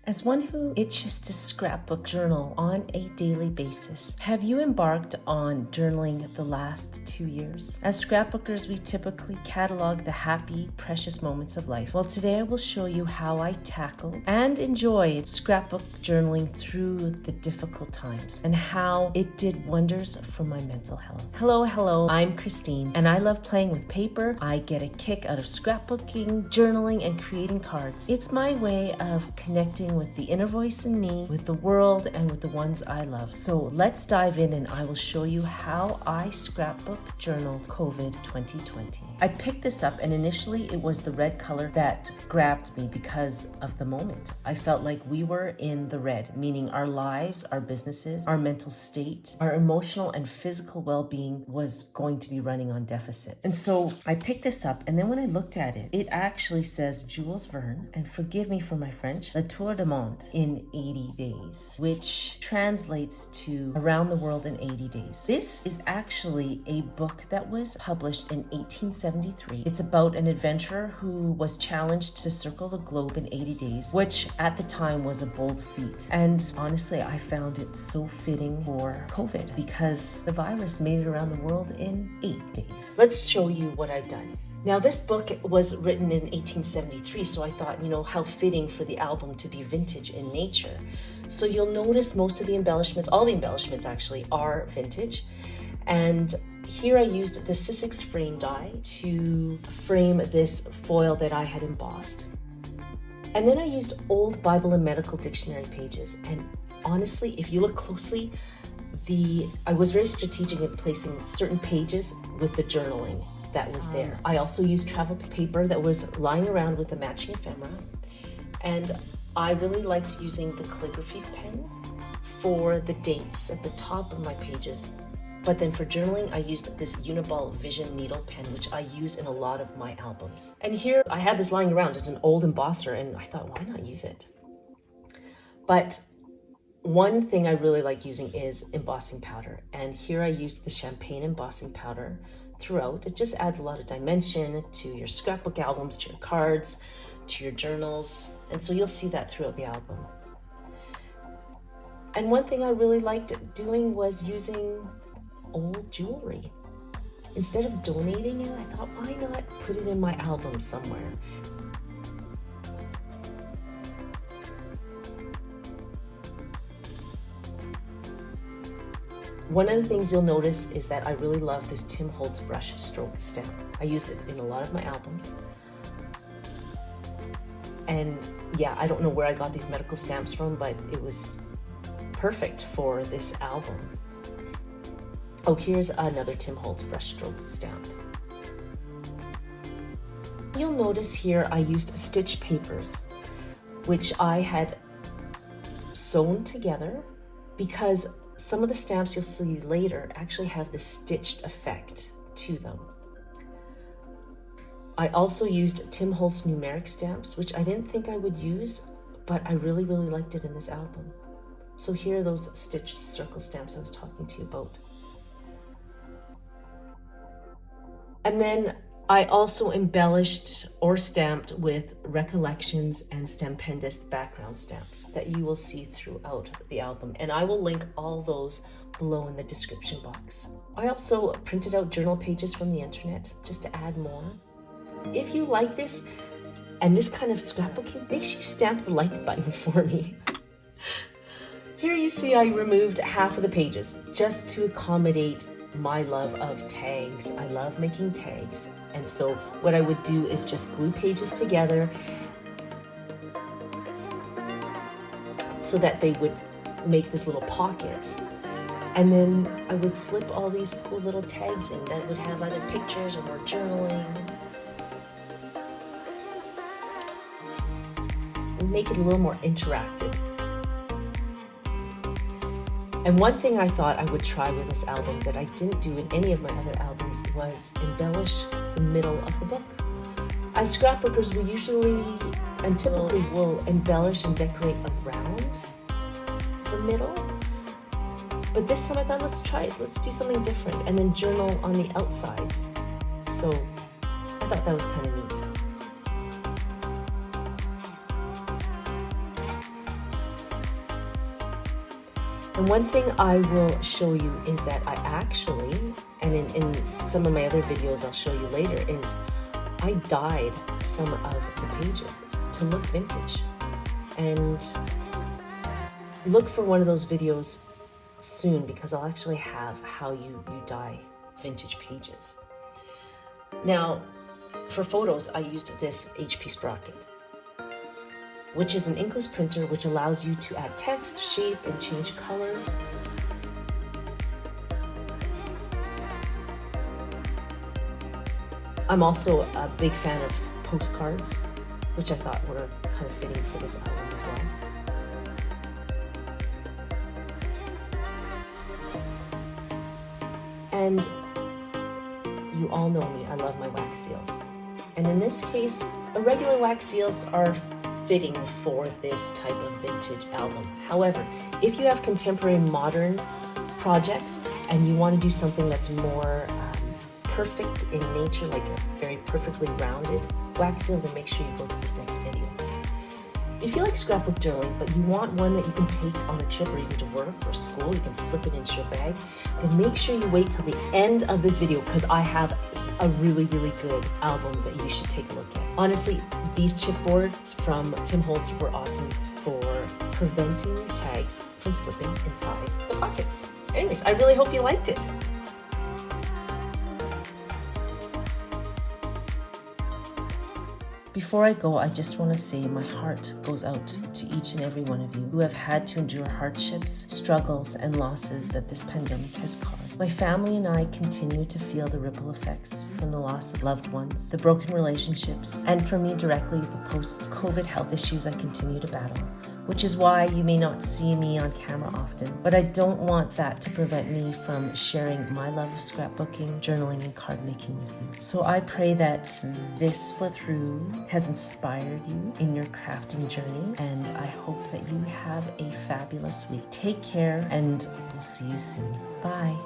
As one who itches to scrapbook journal on a daily basis, have you embarked on journaling the last 2 years? As scrapbookers, we typically catalog the happy, precious moments of life. Well, today I will show you how I tackled and enjoyed scrapbook journaling through the difficult times and how it did wonders for my mental health. Hello, I'm Christine, and I love playing with paper. I get a kick out of scrapbooking, journaling, and creating cards. It's my way of connecting with the inner voice in me, with the world, and with the ones I love. So let's dive in and I will show you how I scrapbook journaled COVID 2020. I picked this up and initially it was the red color that grabbed me because of the moment. I felt like we were in the red, meaning our lives, our businesses, our mental state, our emotional and physical well-being was going to be running on deficit. And so I picked this up, and then when I looked at it, it actually says Jules Verne, and forgive me for my French, Le Tour du Monde in 80 days, which translates to around the world in 80 days. This is actually a book that was published in 1873. It's about an adventurer who was challenged to circle the globe in 80 days, which at the time was a bold feat. And honestly, I found it so fitting for COVID because the virus made it around the world in 8 days. Let's show you what I've done. Now, this book was written in 1873, so I thought, how fitting for the album to be vintage in nature. So you'll notice most of the embellishments, all the embellishments actually, are vintage. And here I used the Sisik's frame die to frame this foil that I had embossed. And then I used old Bible and medical dictionary pages. And honestly, if you look closely, I was very strategic in placing certain pages with the journaling that was there. I also used travel paper that was lying around with a matching ephemera. And I really liked using the calligraphy pen for the dates at the top of my pages. But then for journaling, I used this Uniball Vision needle pen, which I use in a lot of my albums. And here I had this lying around. It's an old embosser, and I thought, why not use it? But one thing I really like using is embossing powder. And here I used the champagne embossing powder throughout. It just adds a lot of dimension to your scrapbook albums, to your cards, to your journals. And so you'll see that throughout the album. And one thing I really liked doing was using old jewelry. Instead of donating it, I thought, why not put it in my album somewhere? One of the things you'll notice is that I really love this Tim Holtz brush stroke stamp. I use it in a lot of my albums. And yeah, I don't know where I got these medical stamps from, but it was perfect for this album. Oh, here's another Tim Holtz brush stroke stamp. You'll notice here I used stitch papers, which I had sewn together because some of the stamps you'll see later actually have this stitched effect to them. I also used Tim Holtz numeric stamps, which I didn't think I would use, but I really liked it in this album. So here are those stitched circle stamps I was talking to you about. And then I also embellished or stamped with recollections and stampendist background stamps that you will see throughout the album. And I will link all those below in the description box. I also printed out journal pages from the internet just to add more. If you like this and this kind of scrapbooking, make sure you stamp the like button for me. Here you see I removed half of the pages just to accommodate my love of tags. I love making tags. And so what I would do is just glue pages together so that they would make this little pocket. And then I would slip all these cool little tags in that would have either pictures or more journaling. And make it a little more interactive. And one thing I thought I would try with this album that I didn't do in any of my other albums was embellish the middle of the book. As scrapbookers, we usually and typically will embellish and decorate around the middle. But this time I thought, let's try it. Let's do something different and then journal on the outsides. So I thought that was kind of neat. And one thing I will show you is that I actually, and in some of my other videos I'll show you later, is I dyed some of the pages to look vintage. And look for one of those videos soon, because I'll actually have how you dye vintage pages. Now, for photos, I used this HP Sprocket, which is an inkless printer which allows you to add text, shape, and change colors. I'm also a big fan of postcards, which I thought were kind of fitting for this album as well. And you all know me, I love my wax seals. And in this case, irregular wax seals are fitting for this type of vintage album. However, if you have contemporary modern projects and you want to do something that's more perfect in nature, like a very perfectly rounded wax seal, then make sure you go to this next video. If you like scrapbook journaling, but you want one that you can take on a trip or even to work or school, you can slip it into your bag, then make sure you wait till the end of this video, because I have a really, really good album that you should take a look at. Honestly, these chipboards from Tim Holtz were awesome for preventing your tags from slipping inside the pockets. Anyways, I really hope you liked it. Before I go, I just want to say my heart goes out to each and every one of you who have had to endure hardships, struggles, and losses that this pandemic has caused. My family and I continue to feel the ripple effects from the loss of loved ones, the broken relationships, and for me directly, the post-COVID health issues I continue to battle, which is why you may not see me on camera often. But I don't want that to prevent me from sharing my love of scrapbooking, journaling, and card making with you. So I pray that this flip through has inspired you in your crafting journey, and I hope that you have a fabulous week. Take care, and we'll see you soon. Bye.